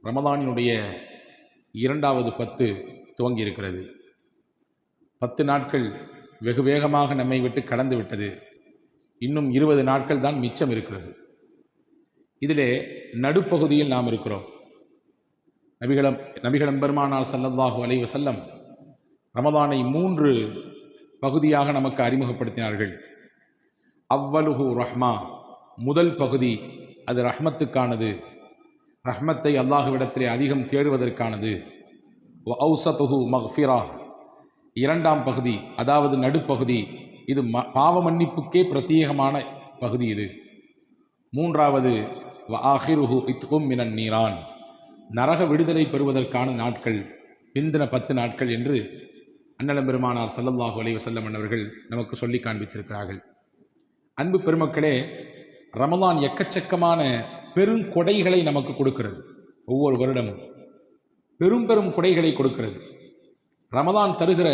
ரமதானினுடைய இரண்டாவது 10 துவங்கி இருக்கிறது. 10 நாட்கள் வெகு வேகமாக நம்மை விட்டு கடந்து விட்டது. இன்னும் 20 நாட்கள் தான் மிச்சம் இருக்கிறது. இதிலே நடுப்பகுதியில் நாம் இருக்கிறோம். நபிகளம் பெருமானார் ஸல்லல்லாஹு அலைஹி வஸல்லம் ரமதானை 3 பகுதியாக நமக்கு அறிமுகப்படுத்தினார்கள். அவ்வலுஹு ரஹ்மா, முதல் பகுதி அது ரஹ்மத்துக்கானது, ரஹ்மத்தை அல்லாஹுவிடத்திலே அதிகம் தேடுவதற்கானது. வ ஔஸதுஹு மக்ஃபிரா, இரண்டாம் பகுதி அதாவது நடுப்பகுதி, இது பாவ மன்னிப்புக்கே பிரத்யேகமான பகுதி. இது மூன்றாவது வ ஆஹிருஹு இத்கும் மினன் நீரான், நரக விடுதலை பெறுவதற்கான நாட்கள், பிந்தின 10 நாட்கள் என்று அண்ணலம் பெருமானார் ஸல்லல்லாஹு அலைஹி வஸல்லம் அவர்கள் நமக்கு சொல்லி காண்பித்திருக்கிறார்கள். அன்பு பெருமக்களே, ரமலான் எக்கச்சக்கமான பெருங்கொடைகளை நமக்கு கொடுக்கிறது. ஒவ்வொரு வருடமும் பெரும் பெரும் கொடைகளை கொடுக்கிறது. ரமலான் தருகிற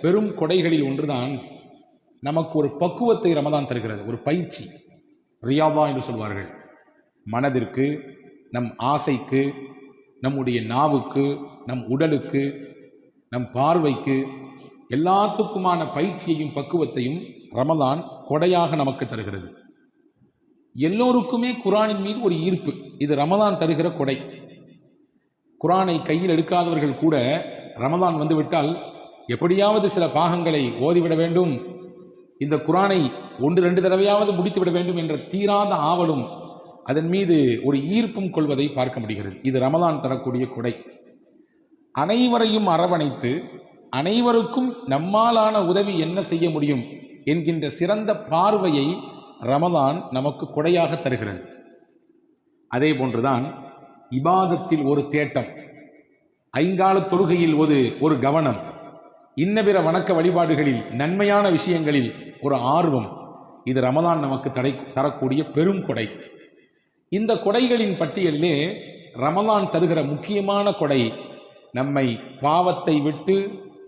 பெரும் கொடைகளில் ஒன்றுதான் நமக்கு ஒரு பக்குவத்தை ரமலான் தருகிறது, ஒரு பயிற்சி, ரியாதா என்று சொல்வார்கள். மனதிற்கு, நம் ஆசைக்கு, நம்முடைய நாவுக்கு, நம் உடலுக்கு, நம் பார்வைக்கு, எல்லாத்துக்குமான பயிற்சியையும் பக்குவத்தையும் ரமலான் கொடையாக நமக்கு தருகிறது. எல்லோருக்குமே குரானின் மீது ஒரு ஈர்ப்பு, இது ரமலான் தருகிற கொடை. குரானை கையில் எடுக்காதவர்கள் கூட ரமலான் வந்துவிட்டால் எப்படியாவது சில பாகங்களை ஓதிவிட வேண்டும், இந்த குரானை 1-2 தடவையாவது முடித்துவிட வேண்டும் என்ற தீராத ஆவலும் அதன் மீது ஒரு ஈர்ப்பும் கொள்வதை பார்க்க முடிகிறது. இது ரமலான் தரக்கூடிய கொடை. அனைவரையும் அரவணைத்து அனைவருக்கும் நம்மாலான உதவி என்ன செய்ய முடியும் என்கின்ற சிறந்த பார்வையை ரமலான் நமக்கு கொடையாக தருகிறது. அதே போன்றுதான் இபாதத்தில் ஒரு தேட்டம், ஐங்கால தொழுகையில் ஒரு கவனம், இன்ன பிற வணக்க வழிபாடுகளில் நன்மையான விஷயங்களில் ஒரு ஆர்வம், இது ரமலான் நமக்கு தரக்கூடிய பெரும் கொடை. இந்த கொடைகளின் பட்டியலிலே ரமலான் தருகிற முக்கியமான கொடை, நம்மை பாவத்தை விட்டு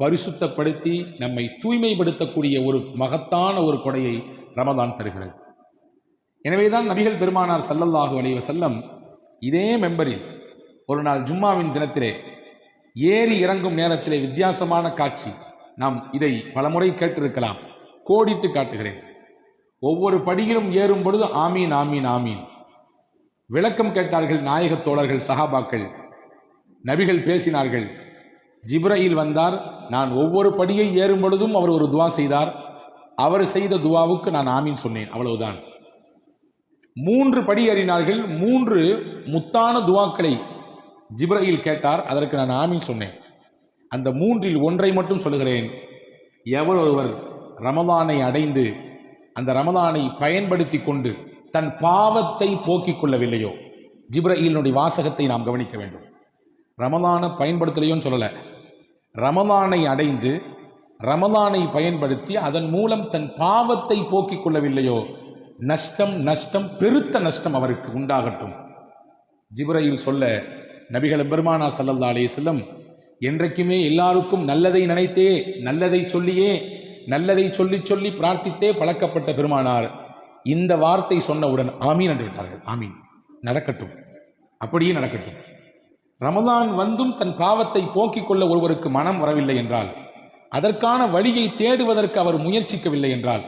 பரிசுத்தப்படுத்தி நம்மை தூய்மைப்படுத்தக்கூடிய ஒரு மகத்தான ஒரு கொடையை ரமலான் தருகிறது. எனவேதான் நபிகள் பெருமானார் ஸல்லல்லாஹு அலைஹி வஸல்லம் இதே மெம்பரில் ஒரு நாள் ஜும்மாவின் தினத்திலே ஏறி இறங்கும் நேரத்திலே வித்தியாசமான காட்சி, நாம் இதை பலமுறை கேட்டிருக்கலாம், கோடிட்டு காட்டுகிறேன். ஒவ்வொரு படியிலும் ஏறும் பொழுது ஆமீன் ஆமீன் ஆமீன் விளக்கம் கேட்டார்கள் நாயகத் தோழர்கள், சஹாபாக்கள். நபிகள் பேசினார்கள். ஜிப்ரீல் வந்தார், நான் ஒவ்வொரு படியை ஏறும் பொழுதும் அவர் ஒரு துவா செய்தார், அவர் செய்த துவாவுக்கு நான் ஆமீன் சொன்னேன், அவ்வளவுதான். 3 படி ஏறினார்கள், 3 முத்தான துவாக்களை ஜிப்ரீல் கேட்டார், அதற்கு நான் ஆமீன் சொன்னேன். அந்த 3இல் ஒன்றை மட்டும் சொல்லுகிறேன். எவர் ஒருவர் ரமலானை அடைந்து அந்த ரமலானை பயன்படுத்தி கொண்டு தன் பாவத்தை போக்கிக் கொள்ளவில்லையோ, ஜிப்ரீலினுடைய வாசகத்தை நாம் கவனிக்க வேண்டும். ரமலானை பயன்படுத்தலையோன்னு சொல்லலை, ரமலானை அடைந்து ரமலானை பயன்படுத்தி அதன் மூலம் தன் பாவத்தை போக்கிக் கொள்ளவில்லையோ, நஷ்டம் நஷ்டம், பெருத்த நஷ்டம் அவருக்கு உண்டாகட்டும். ஜிப்ரீல் சொல்ல நபிகள் பெருமானார் ஸல்லல்லாஹு அலைஹி வஸல்லம் என்றைக்குமே எல்லாருக்கும் நல்லதை நினைத்தே, நல்லதை சொல்லியே, நல்லதை சொல்லி சொல்லி பிரார்த்தித்தே பழக்கப்பட்ட பெருமானார் இந்த வார்த்தை சொன்னவுடன் ஆமீன் என்று விட்டார்கள். ஆமீன், நடக்கட்டும், அப்படியே நடக்கட்டும். ரமலான் வந்தும் தன் பாவத்தை போக்கிக் கொள்ள ஒருவருக்கு மனம் வரவில்லை என்றால், அதற்கான வழியை தேடுவதற்கு அவர் முயற்சிக்கவில்லை என்றால்,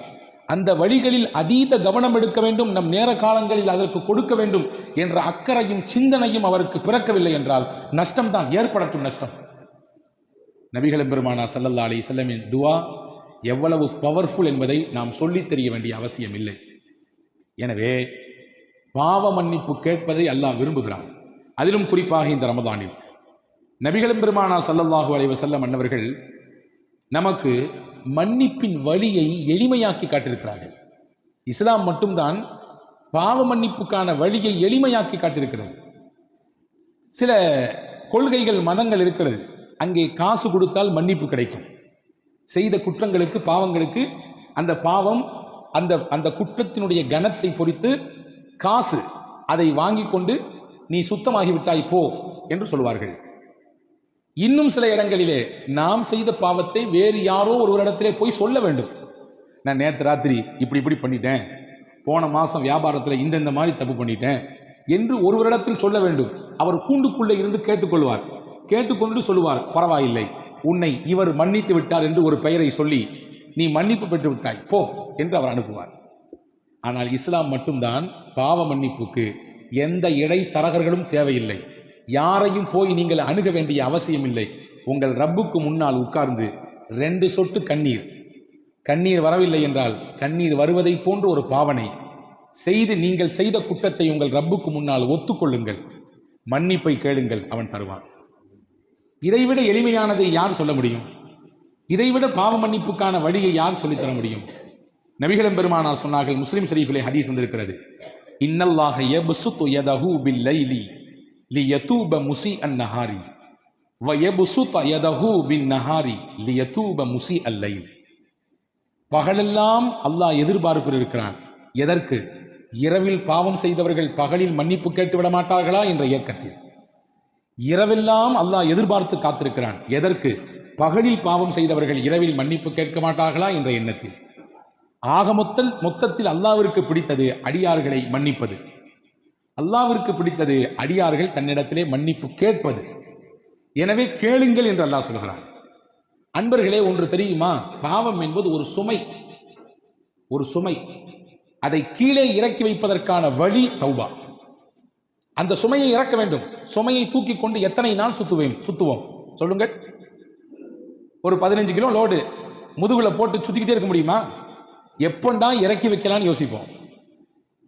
அந்த வழிகளில் அதீத கவனம் எடுக்க வேண்டும், நம் நேர காலங்களில் அதற்கு கொடுக்க வேண்டும் என்ற அக்கறையும் சிந்தனையும் அவருக்கு பிறக்கவில்லை என்றால் நஷ்டம்தான், ஏற்படட்டும் நஷ்டம். நபிகள் பெருமானார் ஸல்லல்லாஹு அலைஹி வஸல்லமின் துஆ எவ்வளவு பவர்ஃபுல் என்பதை நாம் சொல்லித் தெரிய வேண்டிய அவசியம் இல்லை. எனவே பாவ மன்னிப்பு கேட்பதை அல்லாஹ் விரும்புகிறான். அதிலும் குறிப்பாக இந்த ரமதானில் நபிகள் பெருமானார் ஸல்லல்லாஹு அலைஹி வஸல்லம் அன்னவர்கள் நமக்கு மன்னிப்பின் வழியை எளிமையாக்கி காட்டியிருக்கிறார்கள். இஸ்லாம் மட்டும்தான் பாவ மன்னிப்புக்கான வழியை எளிமையாக்கி காட்டியிருக்கிறது. சில கொள்கைகள், மதங்கள் இருக்கிறது, அங்கே காசு கொடுத்தால் மன்னிப்பு கிடைக்கும். செய்த குற்றங்களுக்கு, பாவங்களுக்கு அந்த பாவம், அந்த குற்றத்தினுடைய கனத்தை பொறுத்து காசு, அதை வாங்கி கொண்டு நீ சுத்தமாகிவிட்டாய் போ என்று சொல்வார்கள். இன்னும் சில இடங்களிலே நாம் செய்த பாவத்தை வேறு யாரோ ஒருவரிடத்திலே போய் சொல்ல வேண்டும். நான் நேற்று ராத்திரி இப்படி பண்ணிட்டேன், போன மாதம் வியாபாரத்தில் இந்த மாதிரி தப்பு பண்ணிட்டேன் என்று ஒருவரிடத்தில் சொல்ல வேண்டும். அவர் கூண்டுக்குள்ளே இருந்து கேட்டுக்கொள்வார். கேட்டுக்கொண்டு சொல்லுவார், பரவாயில்லை, உன்னை இவர் மன்னித்து விட்டார் என்று ஒரு பெயரை சொல்லி நீ மன்னிப்பு பெற்று விட்டாய் போ என்று அவர் அனுப்புவார். ஆனால் இஸ்லாம் மட்டும்தான் பாவ மன்னிப்புக்கு எந்த இடைத்தரகர்களும் தேவையில்லை. யாரையும் போய் நீங்கள் அணுக வேண்டிய அவசியம் இல்லை. உங்கள் ரப்புக்கு முன்னால் உட்கார்ந்து 2 சொட்டு கண்ணீர் வரவில்லை என்றால் கண்ணீர் வருவதை போன்ற ஒரு பாவனை செய்து நீங்கள் செய்த குற்றத்தை உங்கள் ரப்புக்கு முன்னால் ஒத்துக்கொள்ளுங்கள், மன்னிப்பை கேளுங்கள், அவன் தருவான். இதைவிட எளிமையானதை யார் சொல்ல முடியும்? இதைவிட பாவ மன்னிப்புக்கான வழியை யார் சொல்லித்தர முடியும்? நபிகள் பெருமானார் சொன்னார்கள், முஸ்லிம் ஷரீஃபிலே ஹதீஸ் வந்திருக்கிறது, இன்னல்லாஹ யப்சுத்து யதஹு பில்லைலி லியதூப முஸீஅன் நஹாரி வ யப்சுத்து யதஹு பின்னஹாரி லியதூப முஸீஅல் லைல். பகலெல்லாம் அல்லாஹ் எதிர்பார்ப்பில் இருக்கிறான். எதற்கு? இரவில் பாவம் செய்தவர்கள் பகலில் மன்னிப்பு கேட்டு விட மாட்டார்களா என்ற இயக்கத்தில். இரவெல்லாம் அல்லாஹ் எதிர்பார்த்து காத்திருக்கிறான். எதற்கு? பகலில் பாவம் செய்தவர்கள் இரவில் மன்னிப்பு கேட்க மாட்டார்களா என்ற எண்ணத்தில். ஆக மொத்தத்தில் அல்லாஹ்விற்கு பிடித்தது அடியார்களை மன்னிப்பது. அல்லாஹ்விற்கு பிடித்தது அடியார்கள் தன்னிடத்திலே மன்னிப்பு கேட்பது. எனவே கேளுங்கள் என்று அல்லாஹ் சொல்கிறான். அன்பர்களே, ஒன்று தெரியுமா? பாவம் என்பது ஒரு சுமை. அதை கீழே இறக்கி வைப்பதற்கான வழி தௌபா. அந்த சுமையை இறக்க வேண்டும். சுமையை தூக்கி கொண்டு எத்தனை நாள் சுத்துவோம் சொல்லுங்கள்? ஒரு 15 கிலோ லோடு முதுகுல போட்டு சுத்திக்கிட்டே இருக்க முடியுமா? எப்பண்டா இறக்கி வைக்கலான்னு யோசிப்போம்.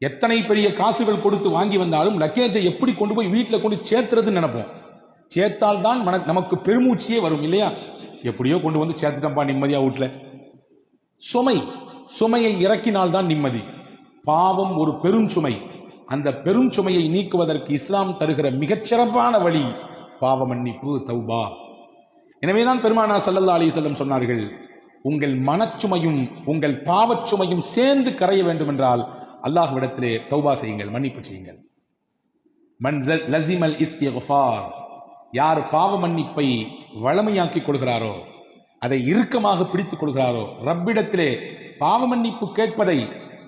எத்தனை பெரிய காசுகள் கொடுத்து வாங்கி வந்தாலும் லக்கேஜை எப்படி கொண்டு போய் வீட்டில் கொண்டு சேர்த்துறதுன்னு நினைப்போம். சேர்த்தால் தான் நமக்கு பெருமூச்சியே வரும் இல்லையா? எப்படியோ கொண்டு வந்து சேர்த்துட்டம்பா, நிம்மதியா வீட்டில். சுமையை இறக்கினால்தான் நிம்மதி. பாவம் ஒரு பெரும் சுமை. அந்த பெரும் சுமையை நீக்குவதற்கு இஸ்லாம் தருகிற மிகச்சிறப்பான வழி பாவ மன்னிப்பு, தௌபா. எனவேதான் பெருமானார் ஸல்லல்லாஹு அலைஹி வஸல்லம் சொன்னார்கள், உங்கள் மனச்சுமையும் உங்கள் பாவச்சுமையும் சேர்ந்து கரைய வேண்டும் என்றால் அல்லாஹ்விடத்திலே தௌபா செய்யுங்கள், மன்னிப்பு செய்யுங்கள். மன் லஸிமல் இஸ்திக்ஃபார், யார் பாவ மன்னிப்பை வளமையாக்கிக் கொள்கிறாரோ, அதை இறுக்கமாக பிடித்துக் கொள்கிறாரோ, ரப்பிடத்திலே பாவ மன்னிப்பு கேட்பதை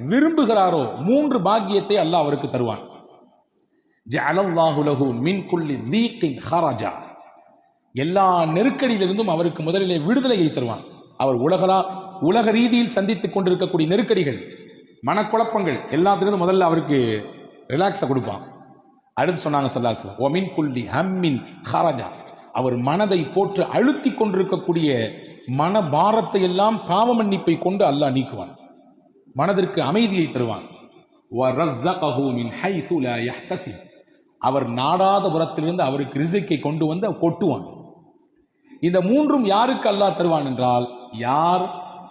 விரும்புகிறாரோ, 3 பாக்கியத்தை அல்லாஹ் அவருக்கு தருவான். ஜஅலல்லாஹு லஹு மின் குல்லி தீகின் ஹரஜா, எல்லா நெருக்கடியிலிருந்தும் அவருக்கு முதலிலே விடுதலையை தருவான். அவர் உலக ரீதியில் சந்தித்துக் கொண்டிருக்கக்கூடிய நெருக்கடிகள், மனக்குழப்பங்கள் எல்லாத்திலிருந்து முதல்ல அவருக்கு ரிலாக்ஸை கொடுப்பான். அடுத்து சொன்னாங்க ஸல்லல்லாஹு அலைஹி வஸல்லம், வ மின் குல்லி ஹம்மின் ஹரஜா, அவர் மனதை போட்டு அழுத்தி கொண்டிருக்கக்கூடிய மனபாரத்தை எல்லாம் பாவ மன்னிப்பை கொண்டு அல்லாஹ் நீக்குவான், மனதிற்கு அமைதியை தருவான். அவர் நாடாத புறத்திலிருந்து அவருக்கு ரிஸ்கை கொண்டு வந்து கொட்டுவான். இந்த 3ம் யாருக்கு அல்லாஹ் தருவான் என்றால், யார்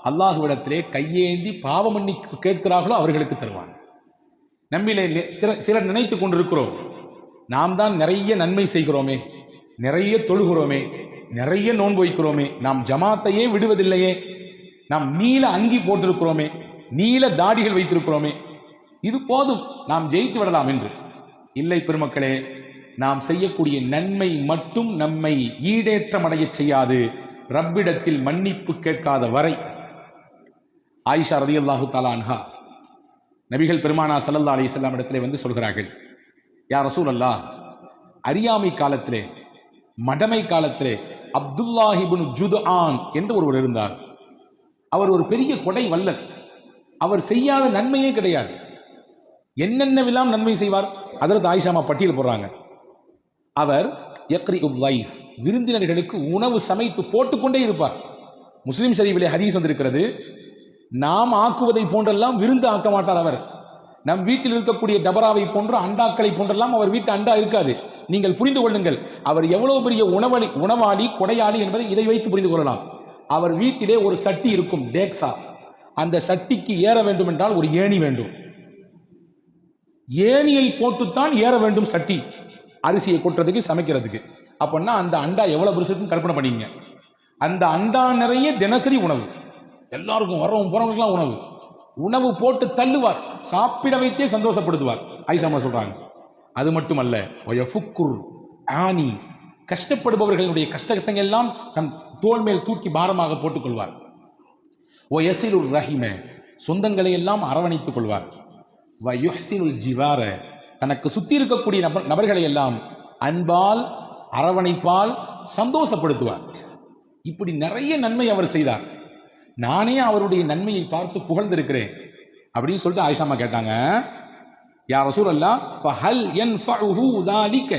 அல்லாஹ்விடத்திலே கையேந்தி பாவ மன்னிப்பு கேட்கிறார்களோ அவர்களுக்கு தருவான். நம்மிலே சிலர் நினைத்து கொண்டிருக்கிறோம், நாம் தான் நிறைய நன்மை செய்கிறோமே, நிறைய தொழுகிறோமே, நிறைய நோன்பு வைக்கிறோமே, நாம் ஜமாத்தையே விடுவதில்லையே, நாம் நீல அங்கி போட்டிருக்கிறோமே, நீல தாடிகள் வைத்திருக்கிறோமே, இது போதும், நாம் ஜெயித்து விடலாம் என்று. இல்லை பெருமக்களே, நாம் செய்யக்கூடிய நன்மை மட்டும் நம்மை ஈடேற்றமடைய செய்யாது, ரப்பிடத்தில் மன்னிப்பு கேட்காத வரை. ஆயிஷா ரலியல்லாஹு தஆலா அன்ஹா நபிகள் பெருமானார் ஸல்லல்லாஹு அலைஹி வஸல்லம் இடத்திலே வந்து சொல்கிறார்கள், யா ரசூலல்லாஹ், அறியாமை காலத்திலே, மடமை காலத்திலே அப்துல்லாஹ் இப்னு ஜுத்ஆன் என்று ஒருவர் இருந்தார். அவர் ஒரு பெரிய கொடை வல்லல். அவர் செய்யாத நன்மையே கிடையாது. என்னென்னவெல்லாம் நன்மை செய்வார்? ஹஜ்ரத் ஆயிஷாமா பட்டியல் போடுறாங்க. அவர் யக்ரிஉல் லைஃப், விருந்தினர்களுக்கு உணவு சமைத்து போட்டுக்கொண்டே இருப்பார். முஸ்லிம் ஷரீஃபிலே ஹதீஸ் வந்திருக்கிறது, நாம் ஆக்குவதை போன்றெல்லாம் விருந்து ஆக்க மாட்டார் அவர். நம் வீட்டில் இருக்கக்கூடிய டபராவை போன்ற அண்டாக்களை போன்றெல்லாம் அவர் வீட்டு அண்டா இருக்காது. நீங்கள் புரிந்து கொள்ளுங்கள், அவர் எவ்வளவு பெரிய உணவாளி கொடையாளி என்பதை இதை வைத்து புரிந்து கொள்ளலாம். அவர் வீட்டிலே ஒரு சட்டி இருக்கும், டேக்ஸா. அந்த சட்டிக்கு ஏற வேண்டும் என்றால் ஒரு ஏணி வேண்டும். ஏணியை போட்டுத்தான் ஏற வேண்டும் சட்டி, அரிசியை கொட்டுறதுக்கு, சமைக்கிறதுக்கு. அப்படின்னா அந்த அண்டா எவ்வளவு பெருசுன்னு கற்பனை பண்ணிங்க. அந்த அண்டா நிறைய தினசரி உணவு, எல்லாருக்கும் வரவும் போறவங்களுக்குலாம் உணவு போட்டு தள்ளுவார், சாப்பிட வைத்தே சந்தோஷப்படுத்துவார். ஆயிஷா சொல்றாங்க. அது மட்டுமல்ல, ஆனி, கஷ்டப்படுபவர்களுடைய கஷ்டத்தை எல்லாம் தன் தோள் மேல் தூக்கி பாரமாக போட்டுக் கொள்வார். ஒயசிலுர் ரஹிம, சொந்தங்களை எல்லாம் அரவணைத்துக் கொள்வார். வயுஹ்சினுல் ஜிவார, தனக்கு சுத்தி இருக்கக்கூடிய நபர்களை எல்லாம் அன்பால் அரவணைப்பால் சந்தோஷப்படுத்துவார். இப்படி நிறைய நன்மை அவர் செய்தார். நானே அவருடைய நன்மையை பார்த்து புகழ்ந்திருக்கிறேன் அப்படின்னு சொல்லிட்டு ஆயிஷாமா கேட்டாங்க, யா ரசூலல்லாஹ் ஃபஹல் யன்ஃபஉஹு ذلك,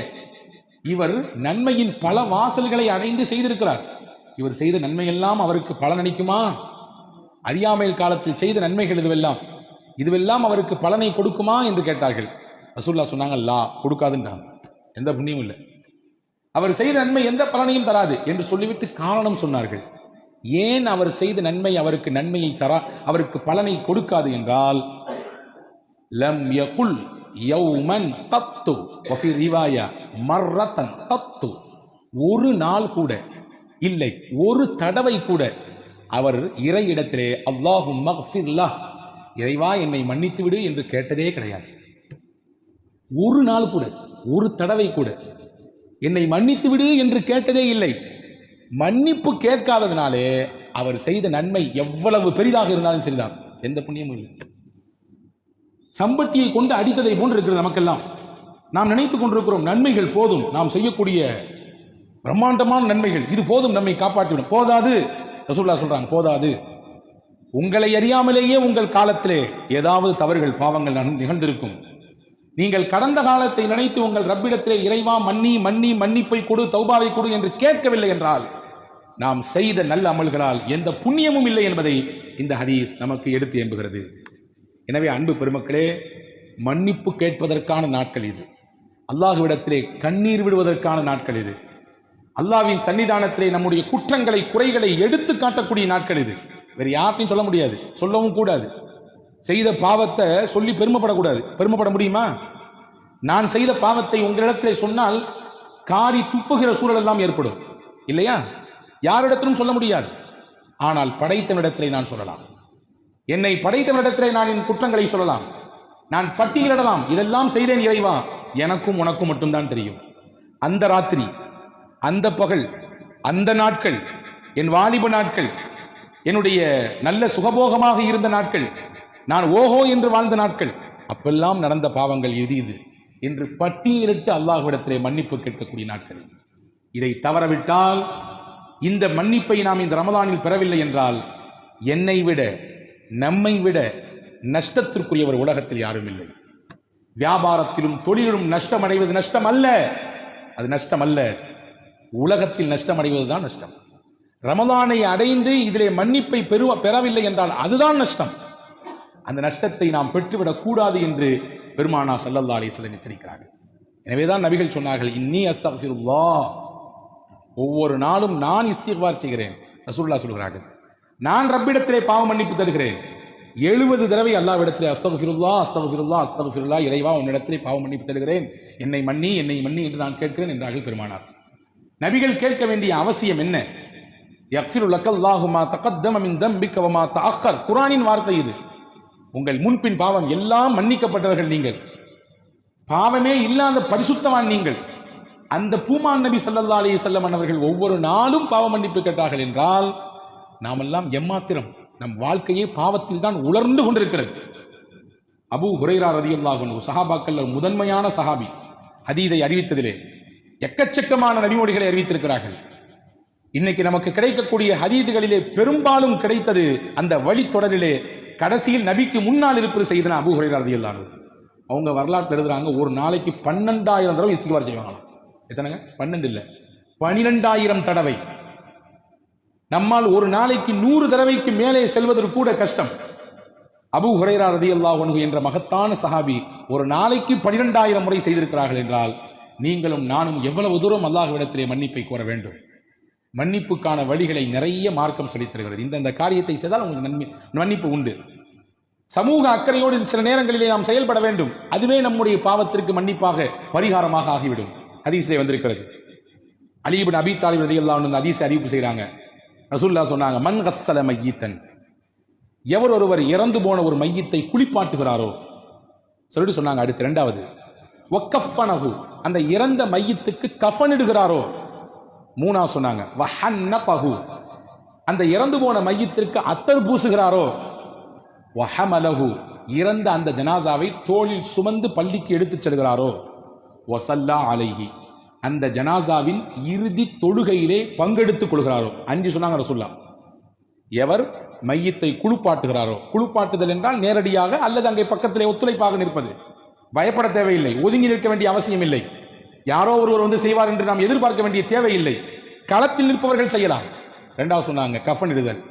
இவர் நன்மையின் பல வாசல்களை அடைந்து செய்திருக்கிறார், இவர் செய்த நன்மையெல்லாம் அவருக்கு பலனளிக்குமா? அறியாமையில் காலத்தில் செய்த நன்மைகள் இதுவெல்லாம் அவருக்கு பலனை கொடுக்குமா என்று கேட்டார்கள். ரசூலுல்லாஹ் சொன்னாங்க, லா, கொடுக்காதுன்றாங்க. எந்த புண்ணியமும் இல்லை, அவர் செய்த நன்மை எந்த பலனையும் தராது என்று சொல்லிவிட்டு காரணம் சொன்னார்கள். ஏன் அவர் செய்த நன்மை அவருக்கு நன்மையை அவருக்கு பலனை கொடுக்காது என்றால், லம் யகுல் யௌமன் தத்து வஃபி ரிவாயா மர்ரத்தன் தத்து, ஒரு நாள் கூட இல்லை, ஒரு தடவை கூட அவர் இறையிடத்திலே அல்லாஹும்ம ஃபிர்லஹ், இறைவா என்னை மன்னித்து விடு என்று கேட்டதே கிடையாது. ஒரு நாள் கூட, ஒரு தடவை கூட என்னை மன்னித்து விடு என்று கேட்டதே இல்லை. மன்னிப்பு கேட்காததினாலே அவர் செய்த நன்மை எவ்வளவு பெரிதாக இருந்தாலும் சரிதான், எந்த புண்ணியமும் இல்லை. சம்பட்டியை கொண்டு அடித்ததை போன்று இருக்கிறது நமக்கெல்லாம். நாம் நினைத்துக் கொண்டிருக்கிறோம் நன்மைகள் போதும், நாம் செய்யக்கூடிய பிரம்மாண்டமான நன்மைகள் இது போதும், நம்மை காப்பாற்றிவிடும். போதாது. ரசூலுல்லாஹ் சொல்றாங்க, போதாது. உங்களை அறியாமலேயே உங்கள் காலத்திலே ஏதாவது தவறுகள் பாவங்கள் நிகழ்ந்திருக்கும். நீங்கள் கடந்த காலத்தை நினைத்து உங்கள் ரப்பிடத்திலே இறைவா மன்னிப்பை கொடு, தௌபாவை கொடு என்று கேட்கவில்லை என்றால் நாம் செய்த நல்ல அமல்களால் எந்த புண்ணியமும் இல்லை என்பதை இந்த ஹதீஸ் நமக்கு எடுத்து எம்புகிறது. எனவே அன்பு பெருமக்களே, மன்னிப்பு கேட்பதற்கான நாட்கள் இது. அல்லாஹ்விடத்திலே கண்ணீர் விடுவதற்கான நாட்கள் இது. அல்லாஹ்வின் சன்னிதானத்திலே நம்முடைய குற்றங்களை குறைகளை எடுத்து காட்டக்கூடிய நாட்கள் இது. வேறு யார்ட்டையும் சொல்ல முடியாது, சொல்லவும் கூடாது. செய்த பாவத்தை சொல்லி பெருமைப்படக்கூடாது. பெருமைப்பட முடியுமா? நான் செய்த பாவத்தை உங்களிடத்திலே சொன்னால் காரி துப்புகிற சூழல் எல்லாம் ஏற்படும் இல்லையா? யாரிடத்திலும் சொல்ல முடியாது. ஆனால் படைத்தவனிடத்திலே நான் சொல்லலாம். என்னை படைத்தவனிடத்திலே நான் என் குற்றங்களை சொல்லலாம். நான் பட்டியலிடலாம், இதெல்லாம் செய்தேன் இறைவா, எனக்கும் உனக்கும் மட்டும்தான் தெரியும். அந்த ராத்திரி, அந்த பகல், அந்த நாட்கள், என் வாலிப நாட்கள், என்னுடைய நல்ல சுகபோகமாக இருந்த நாட்கள், நான் ஓஹோ என்று வாழ்ந்த நாட்கள், அப்பெல்லாம் நடந்த பாவங்கள் இது என்று பட்டியலிட்டு அல்லாஹ்விடத்திலே மன்னிப்பு கேட்கக்கூடிய நாட்கள். இதை தவறவிட்டால், இந்த மன்னிப்பை நாம் இந்த ரமதானில் பெறவில்லை என்றால், என்னை விட நம்மை விட நஷ்டத்திற்குரியவர் உலகத்தில் யாரும் இல்லை. வியாபாரத்திலும் தொழிலும் நஷ்டம் அடைவது நஷ்டம் அல்ல, அது நஷ்டம் அல்ல. உலகத்தில் நஷ்டம் அடைவதுதான் நஷ்டம். ரமதானை அடைந்து இதிலே மன்னிப்பை பெறவில்லை என்றால் அதுதான் நஷ்டம். அந்த நஷ்டத்தை நாம் பெற்றுவிடக் கூடாது என்று பெருமானார் ஸல்லல்லாஹு அலைஹி வஸல்லம் எச்சரிக்கிறார்கள். எனவேதான் நபிகள் சொன்னார்கள், இன்னி அஸ்தக்ஃபிருல்லாஹ், ஒவ்வொரு நாளும் நான் இஸ்திக்பார் செய்கிறேன். ரசூலுல்லாஹ் சொல்கிறார்கள், நான் ரப்பிடத்திலே பாவ மன்னிப்பு தருகிறேன். 70 தடவை அல்லாஹ்விடத்திலே அஸ்தக்ஃபிருல்லாஹ் அஸ்தக்ஃபிருல்லாஹ் அஸ்தக்ஃபிருல்லாஹ், இறைவா உன்னிடத்திலே பாவ மன்னிப்பு தருகிறேன், என்னை மன்னி என்று நான் கேட்கிறேன் என்றார்கள் பெருமானார். நபிகள் கேட்க வேண்டிய அவசியம் என்ன? யக்ஃபிரு லக்கல்லாஹு மா தகத்தம மின் தம்பிக வ மா தஅக்கர், குர்ஆனின் வார்த்தை இது. உங்கள் முன்பின் பாவம் எல்லாம் மன்னிக்கப்பட்டவர்கள் நீங்கள், பாவமே இல்லாத பரிசுத்தவான் நீங்கள். அந்த பூமான் நபி ஸல்லல்லாஹு அலைஹி வஸல்லம் அவர்கள் ஒவ்வொரு நாளும் பாவ மன்னிப்பு கேட்டார்கள் என்றால், நாமெல்லாம் எம்மாத்திரம், நம் வாழ்க்கையே பாவத்தில் தான் உலர்ந்து கொண்டிருக்கிறது. அபூ ஹுரைரா ரலியல்லாஹு அன்ஹு சஹாபாக்கள் முதன்மையான சஹாபி, ஹதீஸை அறிவித்ததிலே எக்கச்சக்கமான நபிமொழிகளை அறிவித்திருக்கிறார்கள். இன்னைக்கு நமக்கு கிடைக்கக்கூடிய ஹதீதுகளிலே பெரும்பாலும் கிடைத்தது அந்த வழித்தொடரிலே கடைசியில் நபிக்கு முன்னால் இருப்பது செய்தனா அபூ ஹுரைரா ரலியல்லாஹு அன்ஹு. அவங்க வரலாற்று எழுதுறாங்க, ஒரு நாளைக்கு 12,000 தடவை இஸ்திக்பார் செய்வாங்க. எத்தனைங்க? 12 இல்லை, 12,000 தடவை. நம்மால் ஒரு நாளைக்கு 100 தடவைக்கு மேலே செல்வதற்கு கூட கஷ்டம். அபூ ஹுரைரா ரலியல்லாஹு அன்ஹு என்ற மகத்தான சஹாபி ஒரு நாளைக்கு 12,000 முறை செய்திருக்கிறார்கள் என்றால், நீங்களும் நானும் எவ்வளவு தூரம் அல்லாஹ்விடத்திலே மன்னிப்பை கோர வேண்டும். மன்னிப்புக்கான வழிகளை நிறைய மார்க்கம் சொல்லித் தருகிறது. இந்த காரியத்தை செய்தால் உங்களுக்கு மன்னிப்பு உண்டு. சமூக அக்கறையோடு சில நேரங்களிலே நாம் செயல்பட வேண்டும். அதுவே நம்முடைய பாவத்திற்கு மன்னிப்பாக பரிகாரமாக ஆகிவிடும். ஹதீஸிலே வந்திருக்கிறது. அலி இப்னு அபீ தாலிப் ரலியல்லாஹு அன்ஹு ஹதீஸை அறிவிப்பு செய்கிறாங்க. ரசூலுல்லாஹ் சொன்னாங்க, மன் கஸ்ஸல மையித்தன், எவர் ஒருவர் இறந்து போன ஒரு மையத்தை குளிப்பாட்டுகிறாரோ சொல்லிட்டு சொன்னாங்க. அடுத்து இரண்டாவது, வக்கஃபனஹு, அந்த இறந்த மையத்துக்கு கஃனிடுகிறாரோ. மூணாவது சொன்னாங்க, வஹன்னபஹு, அந்த இறந்து போன மையத்திற்கு அத்தர் பூசுகிறாரோ. வஹமலஹு, இறந்த அந்த ஜனாசாவை தோளில் சுமந்து பள்ளிக்கு எடுத்துச் செல்கிறாரோ. வஸல்லா அலைஹி, அந்த ஜனாசாவின் இறுதி தொழுகையிலே பங்கெடுத்துக் கொள்கிறாரோ, 5 சொன்னாங்க ரசூலுல்லாஹ். எவர் மையத்தை குளிப்பாட்டுகிறாரோ, குளிப்பாட்டுதல் என்றால் நேரடியாக அல்லது அங்கே பக்கத்திலே ஒத்துழைப்பாக நிற்பது, பயப்பட தேவையில்லை, ஒதுங்கி நிற்க வேண்டிய அவசியம் இல்லை, யாரோ ஒருவர் வந்து செய்வார் என்று நாம் எதிர்பார்க்க வேண்டிய தேவையில்லை, களத்தில் நிற்பவர்கள் செய்யலாம். 2வது சொன்னாங்க கஃன் இடுதல்,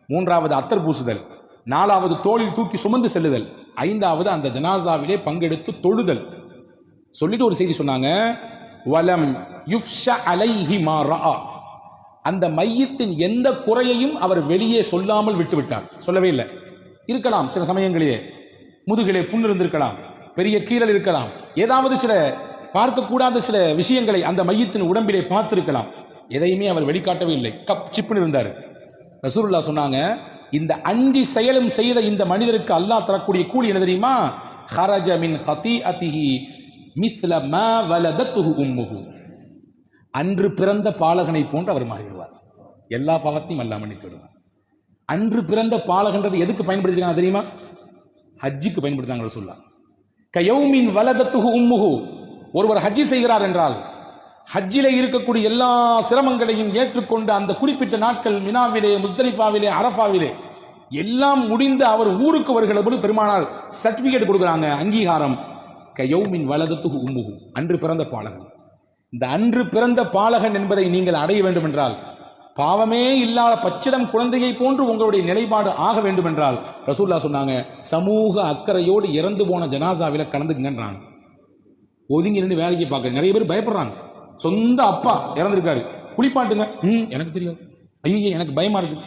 3வது அத்தர் பூசுதல், 4வது தோளில் தூக்கி சுமந்து செல்லுதல், 5வது அந்த ஜனாசாவிலே பங்கெடுத்து தொழுதல். சொல்லிட்டு ஒரு செய்தி சொன்னாங்க, வலம் யுஃப்ஷ அலைஹி மா ரஆ, அந்த மையத்தின் எந்த குறையையும் அவர் வெளியே சொல்லாமல் விட்டுவிட்டார். சொல்லவே இல்லை. இருக்கலாம் சில சமயங்களிலே முதுகிலே புண் இருந்திருக்கலாம், பெரிய கீறல் இருக்கலாம், ஏதாவது சில பார்க்கக்கூடாத சில விஷயங்களை அந்த மையத்தின் உடம்பிலே பார்த்திருக்கலாம். எதையுமே அவர் வெளிக்காட்டவே இல்லை, கப் சிப்புன்னு இருந்தார். ரசூலுல்லாஹ் சொன்னாங்க, இந்த 5 செயலும் செய்த இந்த மனிதருக்கு அல்லாஹ் தரக்கூடிய கூலி என்ன தெரியுமா? ஹரஜ மின் ஹதீஅதிஹி மிஸ்ல மா வலதத்துஹு உம்முஹு, அன்று பிறந்த பாலகனை போன்று அவர் மாறிவிடுவார். எல்லா பாவத்தையும் அல்லாஹ் மன்னித்து விடுவார். அன்று பிறந்த பாலகன்றது எதுக்கு பயன்படுத்திருக்காங்க தெரியுமா? ஹஜ்ஜுக்கு பயன்படுத்தாங்க ரசூலுல்லாஹ். கயௌமின் வலதத்துஹு உம்முஹு, ஒருவர் ஹஜ்ஜி செய்கிறார் என்றால் ஹஜ்ஜிலே இருக்கக்கூடிய எல்லா சிரமங்களையும் ஏற்றுக்கொண்டு அந்த குறிப்பிட்ட நாட்கள் மினாவிலே, முஸ்தலிஃபாவிலே, அரஃபாவிலே எல்லாம் முடிந்து அவர் ஊருக்கு வருகிற போது பெருமானார் சர்டிபிகேட் கொடுக்குறாங்க, அங்கீகாரம். கயௌமின் வலதத்துஹு உம்முஹு, அன்று பிறந்த பாலகன். இந்த அன்று பிறந்த பாலகன் என்பதை நீங்கள் அடைய வேண்டும் என்றால், பாவமே இல்லாத பச்சிடம் குழந்தையை போன்று உங்களுடைய நிலைப்பாடு ஆக வேண்டும் என்றால், ரசூலுல்லாஹ் சொன்னாங்க, சமூக அக்கறையோடு இறந்து போன ஜனாசாவில கலந்துங்கன்றாங்க. ஒதுங்கி நின்று வேலைக்கு பார்க்க நிறைய பேர் பயப்படுறாங்க. சொந்த அப்பா இறந்திருக்காரு, குளிப்பாட்டுங்க, எனக்கு தெரியாது, ஐயோ எனக்கு பயமா இருக்கு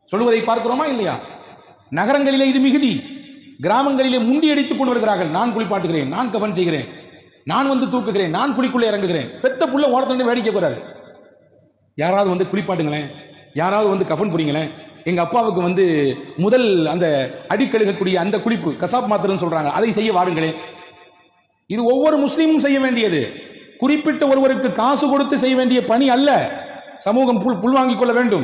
சொல்லுவதை பார்க்கிறோமா இல்லையா? நகரங்களிலே இது மிகுதி, கிராமங்களிலே முண்டி அடித்துக் கொண்டு வருகிறார்கள். நான் குளிப்பாட்டுகிறேன், நான் கஃன் செய்கிறேன், நான் வந்து தூக்குகிறேன், நான் குளிக்குள்ளே இறங்குகிறேன். பெத்த புள்ள ஓரத்துல வேடிக்கை போறாரு. யாராவது வந்து குளிப்பாட்டுங்களேன், யாராவது வந்து கஃன் புரிங்களேன். எங்க அப்பாவுக்கு வந்து முதல் அந்த அடிக்கழுகக்கூடிய அந்த குளிப்பு கசாப் மாத்திரன்னு சொல்றாங்க, அதை செய்ய வாருங்களேன். இது ஒவ்வொரு முஸ்லீமும் செய்ய வேண்டியது, குறிப்பிட்ட ஒருவருக்கு காசு கொடுத்து செய்ய வேண்டிய பணி அல்ல. சமூகம் புல்வாங்கிக் கொள்ள வேண்டும்.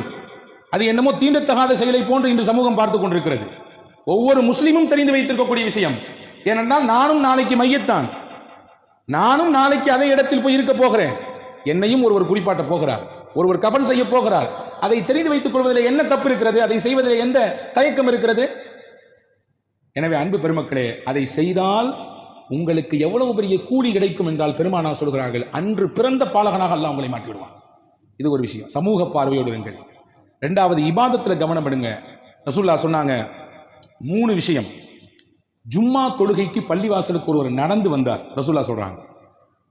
அது என்னமோ தீண்டத்தகாத செயலை போன்று இன்று சமூகம் பார்த்துக் கொண்டிருக்கிறது. ஒவ்வொரு முஸ்லீமும் தெரிந்து வைத்திருக்கக்கூடிய விஷயம். ஏனென்றால் நானும் நாளைக்கு மையத்தான், நானும் நாளைக்கு அதே இடத்தில் போய் இருக்க போகிறேன். என்னையும் ஒருவர் குறிப்பாட்ட போகிறார், ஒருவர் கஃன் செய்ய போகிறார். அதை தெரிந்து வைத்துக் கொள்வதில் என்ன தப்பு இருக்கிறது? அதை செய்வதில் எந்த தயக்கம் இருக்கிறது? எனவே அன்பு பெருமக்களே, அதை செய்தால் உங்களுக்கு எவ்வளவு பெரிய கூலி கிடைக்கும் என்றால் பெருமானார் சொல்கிறார்கள், அன்று பிறந்த பாலகனாக அல்லாஹ் உங்களை மாற்றி விடுவான். இது ஒரு விஷயம். சமூக பார்வையோடு இருங்கள். 2வது இபாதத்தில் கவனம் எடுங்க. ரசூலுல்லாஹ் சொன்னாங்க 3 விஷயம். ஜும்மா தொழுகைக்கு பள்ளிவாசலுக்கு ஒருவர் நடந்து வந்தார். ரசூலுல்லாஹ் சொல்றாங்க,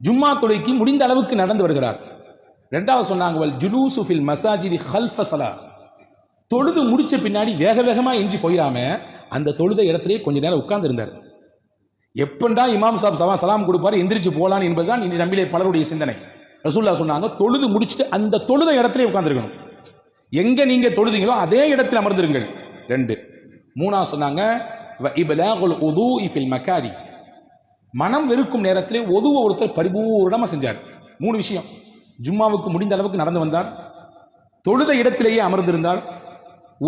ஜும்மா தொழுகைக்கு முடிந்த அளவுக்கு நடந்து வருகிறார். 2வது சொன்னாங்க, வல் ஜுலூசு ஃபில் மசாஜிதி ஹல்ஃப ஸலா, தொழுது முடிச்ச பின்னாடி வேக வேகமா எஞ்சி போயிடாம அந்த தொழுத இடத்திலே கொஞ்ச நேரம் உட்கார்ந்து இருந்தார். எப்பண்டா இமாம் சாப் சலாம் கொடுப்பாரு எந்திரிச்சு போலான்னு என்பதுதான் இன்று நம்மிலே பலருடைய சிந்தனை. ரசூலுல்லாஹ் சொன்னாங்க, தொழுது முடிச்சுட்டு அந்த தொழுத இடத்திலே உட்கார்ந்துருக்கணும். எங்க நீங்க தொழுதீங்களோ அதே இடத்தில் அமர்ந்திருங்கள். 2. 3வது சொன்னாங்க, வ இப்லாகுல் உதூஇ ஃபில் மகாரி, மனம் வெறுக்கும் நேரத்திலே ஒதுவை ஒருத்தர் பரிபூர்ணமா செஞ்சார். 3 விஷயம். ஜும்மாவுக்கு முடிந்த அளவுக்கு நடந்து வந்தார், தொழுத இடத்திலேயே அமர்ந்திருந்தார்,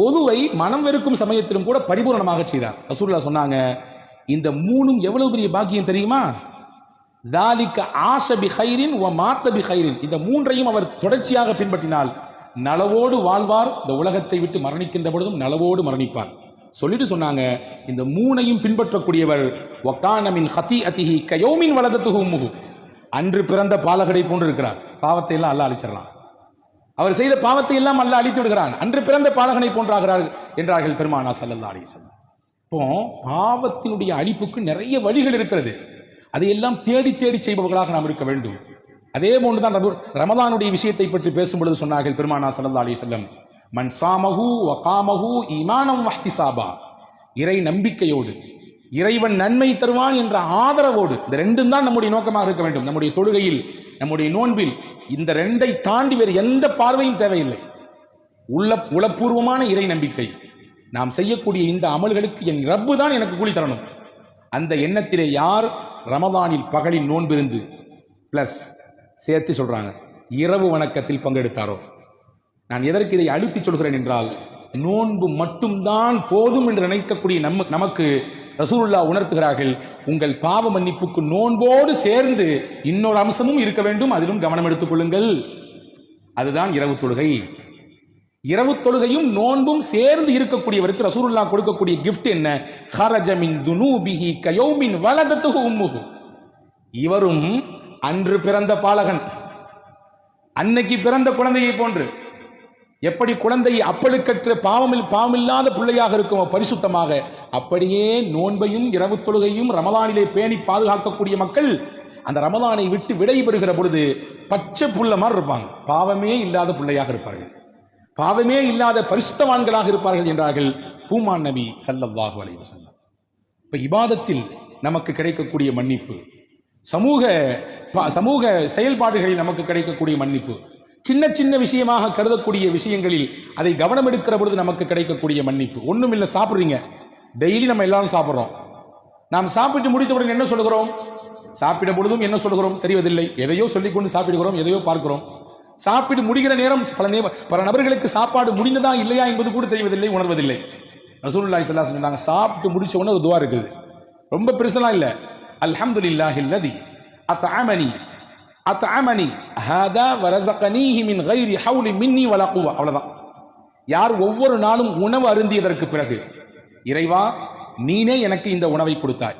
ஒதுவை மனம் வெறுக்கும் சமயத்திலும் கூட பரிபூர்ணமாக செய்தார். ரசூலுல்லாஹ் சொன்னாங்க, இந்த 3ம் எவ்வளவு பெரிய பாக்கியம் தெரியுமா? தாலிக ஆஷ பி கைரின் வ மாத்த பி கைரின், இந்த 3ஐயும் அவர் தொடர்ச்சியாக பின்பற்றினால் நலவோடு வாழ்வார், இந்த உலகத்தை விட்டு மரணிக்கின்ற பொழுதும் நலவோடு மரணிப்பார். சொல்லிட்டு சொன்னாங்க, இந்த 3ஐயும் பின்பற்றக்கூடியவர் வகான மின் ஹதீஅதிஹி கயௌமின் வலதத்துஹு உம்முஹு, அன்று பிறந்த பாலகடை போன்று இருக்கிறார். பாவத்தை எல்லாம் அல்லாஹ் அழிச்சிடலாம். அவர் செய்த பாவத்தை எல்லாம் அல்லாஹ் அழித்து விடுகிறான். அன்று பிறந்த பாலகனை போன்றாகிறார் என்றார்கள் பெருமானார் ஸல்லல்லாஹு அலைஹி வஸல்லம். இப்போ பாவத்தினுடைய அழிப்புக்கு நிறைய வழிகள் இருக்கிறது. அதையெல்லாம் தேடி தேடி செய்பவர்களாக நாம் இருக்க வேண்டும். அதே போன்றுதான் ரமதானுடைய விஷயத்தை பற்றி பேசும்பொழுது சொன்னார்கள் பெருமானார் ஸல்லல்லாஹு அலைஹி வஸல்லம், மன் சாமஹு வ காமஹு ஈமானம் வஹ்திசாபா, இறை நம்பிக்கையோடு இறைவன் நன்மை தருவான் என்ற ஆதரவோடு, இந்த 2ம் தான் நம்முடைய நோக்கமாக இருக்க வேண்டும். நம்முடைய தொழுகையில், நம்முடைய நோன்பில் இந்த 2ஐ தாண்டி வேறு எந்த பார்வையும் தேவையில்லை. உளப்பூர்வமான இறை நம்பிக்கை, நாம் செய்யக்கூடிய இந்த அமல்களுக்கு என் ரப்பு தான் எனக்கு கூலி தரணும். அந்த எண்ணத்திலே யார் ரமதானில் பகலில் நோன்பிருந்து பிளஸ் சேர்த்து சொல்றாங்க இரவு வணக்கத்தில் பங்கெடுத்தாரோ, நான் எதற்கு இதை அழுத்தி சொல்கிறேன் என்றால், நோன்பு மட்டும்தான் போதும் என்று நினைக்கக்கூடிய நமக்கு ரசூலுல்லாஹ் உணர்த்துகிறார்கள், உங்கள் பாவ மன்னிப்புக்கு நோன்போடு சேர்ந்து இன்னொரு அம்சமும் இருக்க வேண்டும், அதிலும் கவனம் எடுத்துக் கொள்ளுங்கள். அதுதான் இரவு தொழுகை. இரவு தொழுகையும் நோன்பும் சேர்ந்து இருக்கக்கூடியவருக்கு ரசூலுல்லாஹ் கொடுக்கக்கூடிய கிஃப்ட் என்ன? ஹரஜ மின் துனூபிஹி கயௌமின் வலதத்துஹு உம்முஹு. இவரும் அன்று பிறந்த பாலகன், அன்னைக்கு பிறந்த குழந்தையை போன்று, எப்படி குழந்தை அப்பழுக்கற்ற பாவமில்லாத பிள்ளையாக இருக்குமோ பரிசுத்தமாக, அப்படியே நோன்பையும் இரவு தொழுகையும் ரமலானிலே பேணி பாதுகாக்கக்கூடிய மக்கள் அந்த ரமலானை விட்டு விடைபெறுகிற பொழுது பச்சை புள்ள மாதிரி இருப்பாங்க. பாவமே இல்லாத பிள்ளையாக இருப்பார்கள், பாவமே இல்லாத பரிசுத்தவான்களாக இருப்பார்கள் என்றார்கள் பூமான் நபி ஸல்லல்லாஹு அலைஹி வஸல்லம். இப்ப இபாதத்தில் நமக்கு கிடைக்கக்கூடிய மன்னிப்பு, சமூக செயல்பாடுகளில் நமக்கு கிடைக்கக்கூடிய மன்னிப்பு, சின்ன சின்ன விஷயமாக கருதக்கூடிய விஷயங்களில் அதை கவனம் எடுக்கிற பொழுது நமக்கு கிடைக்கக்கூடிய மன்னிப்பு. ஒன்றும் இல்லை, சாப்பிட்றீங்க, டெய்லி நம்ம எல்லாரும் சாப்பிட்றோம். நாம் சாப்பிட்டு முடித்தவுடன் என்ன சொல்கிறோம்? சாப்பிட பொழுதும் என்ன சொல்கிறோம் தெரிவதில்லை, எதையோ சொல்லிக்கொண்டு சாப்பிடுகிறோம், எதையோ பார்க்கிறோம். சாப்பிட்டு முடிகிற நேரம் பல நபர்களுக்கு சாப்பாடு முடிந்ததா இல்லையா என்பது கூட தெரிவதில்லை, உணர்வதில்லை. ரசூலுல்லாஹி ஸல்லல்லாஹு அலைஹி வஸல்லம் சொன்னாங்க, சாப்பிட்டு முடிச்ச உடனே ஒரு துஆ இருக்குது, ரொம்ப பெருசெல்லாம் இல்லை. அல்ஹம்துலில்லாஹில்லதி அத்அமனி ஹாதா வரஸகனீஹி மின் கைரி ஹவுலி மின்னி வலா குவா. அவ்வளவுதான். யார் ஒவ்வொரு நாளும் உணவு அருந்தியதற்கு பிறகு, இறைவா நீனே எனக்கு இந்த உணவை கொடுத்தாய்,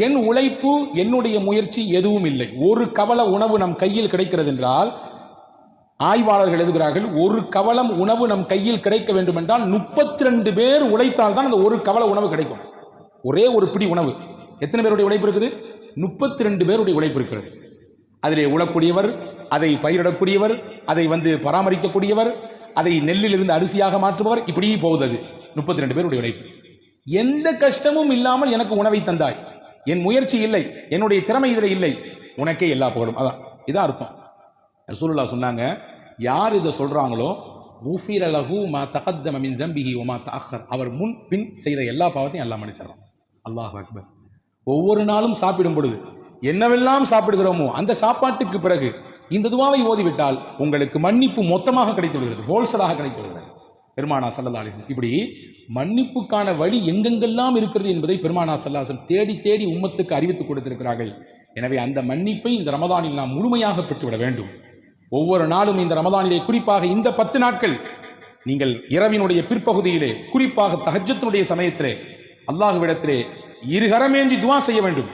என் உழைப்பு என்னுடைய முயற்சி எதுவும் இல்லை, ஒரு கவல உணவு நம் கையில் கிடைக்கிறது என்றால், ஆய்வாளர்கள் எழுதுகிறார்கள், ஒரு கவலம் உணவு நம் கையில் கிடைக்க வேண்டும் என்றால் 32 பேர் உழைத்தால் தான் அந்த ஒரு கவல உணவு கிடைக்கும். ஒரே ஒரு பிடி உணவு எத்தனை பேருடைய உழைப்பு இருக்குது? 32 பேருடைய உழைப்பு இருக்கிறது. அதிலே உழக்கூடியவர், அதை பயிரிடக்கூடியவர், அதை பராமரிக்கக்கூடியவர், அதை நெல்லிலிருந்து அரிசியாக மாற்றுபவர், இப்படி போகுது. 32 பேருடைய உழைப்பு. எந்த கஷ்டமும் இல்லாமல் எனக்கு உணவை தந்தாய், என் முயற்சி இல்லை, என்னுடைய திறமை இதில் இல்லை, உனக்கே எல்லா புகழும். அதான் இதான் அர்த்தம். ரசூலுல்லாஹ் சொன்னாங்க, யார் இதை சொல்றாங்களோ குஃபிர லஹு மா தகத்தம மின் தம்பிஹி வ மா தஅக்கர், அவர் முன் பின் செய்த எல்லா பாவத்தையும் அல்லாஹ் மன்னிச்சிடுறான். அல்லாஹ் அக்பர். ஒவ்வொரு நாளும் சாப்பிடும் பொழுது என்னவெல்லாம் சாப்பிடுகிறோமோ அந்த சாப்பாட்டுக்கு பிறகு இந்த துவாவை ஓதிவிட்டால் உங்களுக்கு மன்னிப்பு மொத்தமாக கிடைத்து விடுகிறது, ஹோல்சலாக கிடைத்து விடுகிறது. பெருமானா ஸல்லல்லாஹு அலைஹி வஸல்லம் இப்படி மன்னிப்புக்கான வழி எங்கெங்கெல்லாம் இருக்கிறது என்பதை பெருமானா ஸல்லல்லாஹு அலைஹி வஸல்லம் தேடி தேடி உம்மத்துக்கு அறிவித்துக் கொடுத்திருக்கிறார்கள். எனவே அந்த மன்னிப்பை இந்த ரமதானில் நாம் முழுமையாக பெற்றுவிட வேண்டும். ஒவ்வொரு நாளும் இந்த ரமதானிலே, குறிப்பாக இந்த 10 நாட்கள், நீங்கள் இரவினுடைய பிற்பகுதியிலே, குறிப்பாக தஹஜ்ஜுடைய சமயத்திலே அல்லாஹ்விடத்திலே இருகரமேந்தி துஆ செய்ய வேண்டும்.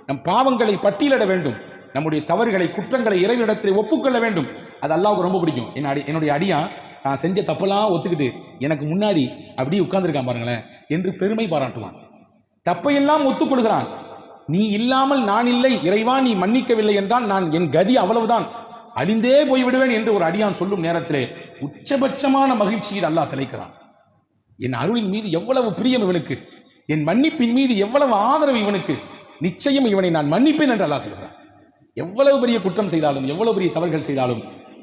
நம் பாவங்களை பட்டியலிட வேண்டும், நம்முடைய தவறுகளை குற்றங்களை இறைவனிடத்திலே ஒப்புக்கொள்ள வேண்டும். அது அல்லாஹ்வுக்கு ரொம்ப பிடிக்கும். என்னுடைய அடியான் நான் செஞ்ச தப்பெல்லாம் ஒத்துக்கிட்டு எனக்கு முன்னாடி அப்படியே உட்கார்ந்துருக்கான் பாருங்களேன் என்று பெருமை பாராட்டுவான். தப்பையெல்லாம் ஒத்துக்கொள்கிறான். நீ இல்லாமல் நான் இல்லை, இறைவா நீ மன்னிக்கவில்லை என்றால் நான் என் கதி அவ்வளவுதான், அழிந்தே போய்விடுவேன் என்று ஒரு அடியான் சொல்லும் நேரத்திலே உச்சபட்சமான மகிழ்ச்சியில் அல்லாஹ் திளைக்கிறான். என் அருளின் மீது எவ்வளவு பிரியம் இவனுக்கு, என் மன்னிப்பின் மீது எவ்வளவு ஆதரவு இவனுக்கு, நிச்சயம் இவனை நான் மன்னிப்பேன் என்று அல்லாஹ் சொல்கிறான். எவ்வளவு பெரிய குற்றம் செய்தாலும், எவ்வளவு பெரிய தவறுகள் செய்தாலும்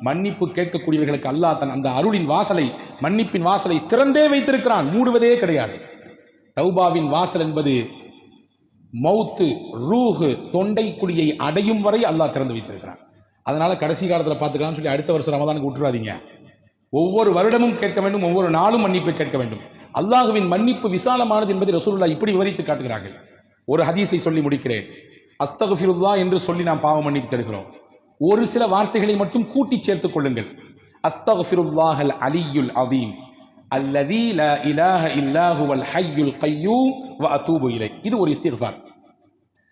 மன்னிப்பு கேட்கக்கூடியவர்களுக்கு அல்லாஹ் தன் அந்த அருளின் வாசலை, மன்னிப்பின் வாசலை திறந்தே வைத்திருக்கிறான், மூடுவதே கிடையாது. தௌபாவின் வாசல் என்பது மௌத்து, ரூஹு, தொண்டை குழியை அடையும் வரை அல்லாஹ் திறந்து வைத்திருக்கிறான். அதனால கடைசி காலத்தில் பார்த்துக்கலாம்னு சொல்லி அடுத்த வருஷம் ரமதானுக்கு விட்டுறாதீங்க. ஒவ்வொரு வருடமும் கேட்க வேண்டும், ஒவ்வொரு நாளும் மன்னிப்பை கேட்க வேண்டும். அல்லாஹுவின் மன்னிப்பு விசாலமானது என்பதை ரசூலுல்லாஹ் இப்படி விவரித்து காட்டுகிறார்கள். ஒரு ஹதீஸை சொல்லி முடிக்கிறேன். அஸ்தக்ஃபிருல்லாஹ் என்று சொல்லி நாம் பாவ மன்னிப்பு தருகிறோம். ஒரு சில வார்த்தைகளை மட்டும் கூட்டி சேர்த்துக் கொள்ளுங்கள். அஸ்தக்ஃபிருல்லாஹல் அலியுல் அதீம் அல்லதீ லா இலாஹ இல்லா ஹுவல் ஹய்யுல் கய்யூம் வ அதூபு இலை. இது ஒரு இஸ்திக்ஃபார்,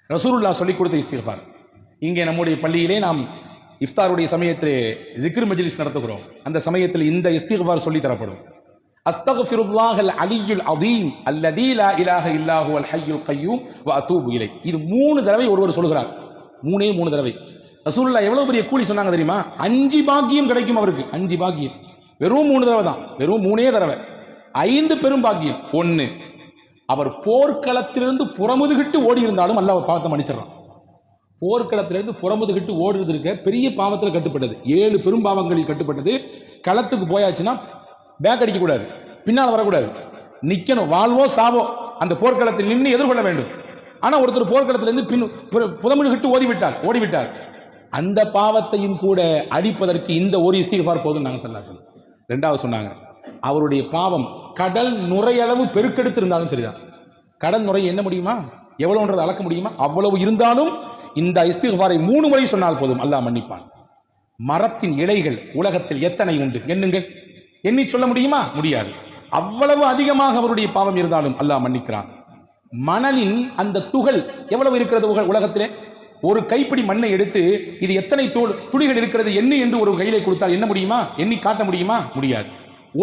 ரசூலுல்லாஹ் சொல்லிக் கொடுத்த இஸ்திக்ஃபார். இங்கே நம்முடைய பள்ளியிலே நாம் இஃப்தாருடைய சமயத்திலே ஜிக்ர் மஜ்லிஸ் நடத்துகிறோம். அந்த சமயத்தில் இந்த இஸ்திக்ஃபார் சொல்லி தரப்படும். அஸ்தக்ஃபிருல்லாஹல் அலியுல் அதீம் அல்லதீ லா இலாஹ இல்லா ஹுவல் ஹய்யுல் கய்யூம் வ அதூபு இலை. இது 3 தடவை ஒருவர் சொல்கிறார். 3 தடவை. ரசூலுல்லாஹ் எவ்வளவு பெரிய கூலி சொன்னாங்க தெரியுமா? 5 பாக்கியம் கிடைக்கும் அவருக்கு. 5 பாக்கியம். வெறும் 3 தடவை தான், வெறும் 3 தடவை. 5 பெரும் பாக்கியம். 1, அவர் போர்க்களத்திலிருந்து புறமுதுகிட்டு ஓடி இருந்தாலும் அல்லாஹ் பாவத்தை மன்னிச்சிடறான். போர்க்களத்திலிருந்து புறமுதுகிட்டு ஓடுறது இருக்க பெரிய பாவத்தில் கட்டுப்பட்டது, 7 பெரும் பாவங்களில் கட்டுப்பட்டது. களத்துக்கு போயாச்சுன்னா பேக் அடிக்கக்கூடாது, பின்னால் வரக்கூடாது, நிற்கணும், வாழ்வோ சாவோ அந்த போர்க்களத்தில் நின்று எதிர்கொள்ள வேண்டும். ஆனால் ஒருத்தர் போர்க்களத்திலிருந்து புறமுதுகிட்டு ஓடிவிட்டார். அந்த பாவத்தையும் கூட அழிப்பதற்கு இந்த ஒரு இஸ்திக்ஃபார் போதும் நாங்கள் ஸல்லல்லாஹு அலைஹி வஸல்லம். 2வது சொன்னாங்க, அவருடைய பாவம் கடல் நுரையளவு பெருக்கெடுத்து இருந்தாலும் சரிதான். கடல் நுரை என்ன முடியுமா, எவ்வளவுன்றது அளக்க முடியுமா? அவ்வளவு இருந்தாலும் இந்த இஸ்திக்ஃபாரை 3 முறை சொன்னால் போதும், அல்லாஹ் மன்னிப்பான். மரத்தின் இலைகள் உலகத்தில் எத்தனை உண்டு எண்ணுங்கள். எண்ணி சொல்ல முடியுமா? முடியாது. அவ்வளவு அதிகமாக அவருடைய பாவம் இருந்தாலும் அல்லாஹ் மன்னிக்கிறான். மணலின் அந்த துகள் எவ்வளவு இருக்கிறது உலகத்திலே? ஒரு கைப்பிடி மண்ணை எடுத்து இது எத்தனை துளிகள் இருக்கிறது எண்ணு என்று ஒரு கையிலே கொடுத்தால் என்ன முடியுமா? எண்ணி காட்ட முடியுமா? முடியாது.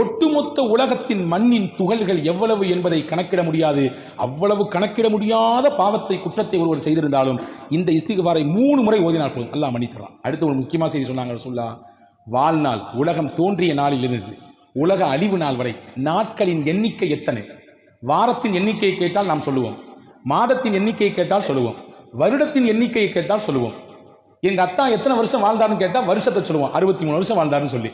ஒட்டுமொத்த உலகத்தின் மண்ணின் துகள்கள் எவ்வளவு என்பதை கணக்கிட முடியாது. அவ்வளவு கணக்கிட முடியாத பாவத்தை, குற்றத்தை ஒருவர் செய்திருந்தாலும் இந்த இஸ்திக்ஃபாரை 3 முறை ஓதினால் போதும், அல்லாஹ் மன்னித்தரான். அடுத்து ஒரு முக்கியமான செய்தி சொன்னாங்க ரசூலுல்லாஹ். வாழ்நாள், உலகம் தோன்றிய நாளிலிருந்து உலக அழிவு நாள் வரை நாட்களின் எண்ணிக்கை எத்தனை? வாரத்தின் எண்ணிக்கையை கேட்டால் நாம் சொல்லுவோம், மாதத்தின் எண்ணிக்கையை கேட்டால் சொல்லுவோம், வருடத்தின் எண்ணிக்கையை கேட்டால் சொல்லுவோம். எங்க அத்தா எத்தனை வருஷம் வாழ்ந்தாருன்னு கேட்டால் வருஷத்தை சொல்லுவோம், 63 வருஷம் வாழ்ந்தாருன்னு சொல்லி.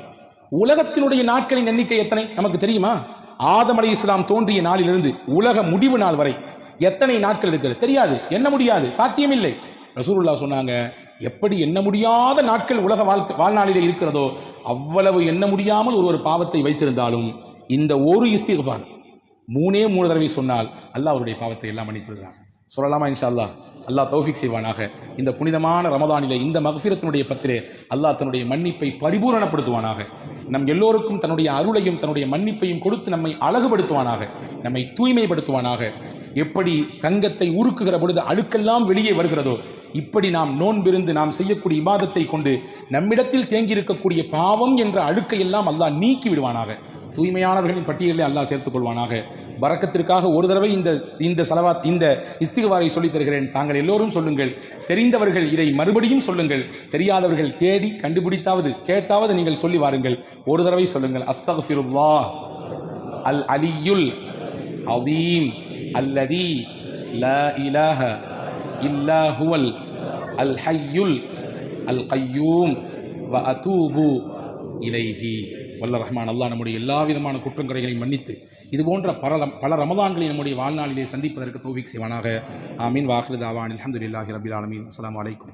உலகத்தினுடைய நாட்களின் எண்ணிக்கை எத்தனை நமக்கு தெரியுமா? ஆதம் அலைஹிஸ்ஸலாம் தோன்றிய நாளிலிருந்து உலக முடிவு நாள் வரை எத்தனை நாட்கள் இருக்கிறது தெரியாது, எண்ண முடியாது, சாத்தியமில்லை. ரசூலுல்லாஹ் சொன்னாங்க, எப்படி எண்ண முடியாத நாட்கள் உலக வாழ்நாளிலே இருக்கிறதோ அவ்வளவு எண்ண முடியாமல் ஒரு பாவத்தை வைத்திருந்தாலும் இந்த ஒரு இஸ்திக்ஃபார் 3 தடவை சொன்னால் அல்லாஹ் அவருடைய பாவத்தை எல்லாம் மன்னித்திருக்கிறான். சொல்லலாமா? இன்ஷா அல்லாஹ். அல்லாஹ் தௌஃபீக் செய்வானாக. இந்த புனிதமான ரமதானிலே, இந்த மக்ஃபிரத்தினுடைய பத்திலே அல்லாஹ் தன்னுடைய மன்னிப்பை பரிபூரணப்படுத்துவானாக. நம் எல்லோருக்கும் தன்னுடைய அருளையும் தன்னுடைய மன்னிப்பையும் கொடுத்து நம்மை அழகுபடுத்துவானாக, நம்மை தூய்மைப்படுத்துவானாக. எப்படி தங்கத்தை உருக்குகிற பொழுது அழுக்கெல்லாம் வெளியே வருகிறதோ, இப்படி நாம் நோன்பிருந்து நாம் செய்யக்கூடிய இபாதத்தை கொண்டு நம்மிடத்தில் தேங்கியிருக்கக்கூடிய பாவம் என்ற அழுக்கை எல்லாம் அல்லாஹ் நீக்கி விடுவானாக. தூய்மையானவர்களின் பட்டியலில் அல்லாஹ் சேர்த்துக் கொள்வானாக. பரக்கத்திற்காக ஒரு தடவை இந்த சலவாத், இந்த இஸ்திக்ஃபாரை சொல்லித் தருகிறேன். தாங்கள் எல்லோரும் சொல்லுங்கள். தெரிந்தவர்கள் இதை மறுபடியும் சொல்லுங்கள். தெரியாதவர்கள் தேடி கண்டுபிடித்தாவது கேட்டாவது நீங்கள் சொல்லி வாருங்கள். ஒரு தடவை சொல்லுங்கள். அஸ்தக்ஃபிருல்லாஹ் அல் அலியுல் அதீம் அல்லதி லா இலாஹ இல்லா ஹுவல் அல் ஹய்யுல் அல் கய்யூம் வ அதூபு இலைஹி. வல்ல ரஹ்மான் அல்லாஹ் நம்முடைய எல்லா விதமான குற்றங்குறைகளையும் மன்னித்து இது போன்ற பல ரமதான்களை நம்முடைய வாழ்நாளிலே சந்திப்பதற்கு தௌஃபீக் செய்வானாக. ஆமீன். வாஹிரு தாவான் அல்ஹம்துலில்லாஹி ரப்பில் ஆலமீன். அஸ்ஸலாமு அலைக்கும்.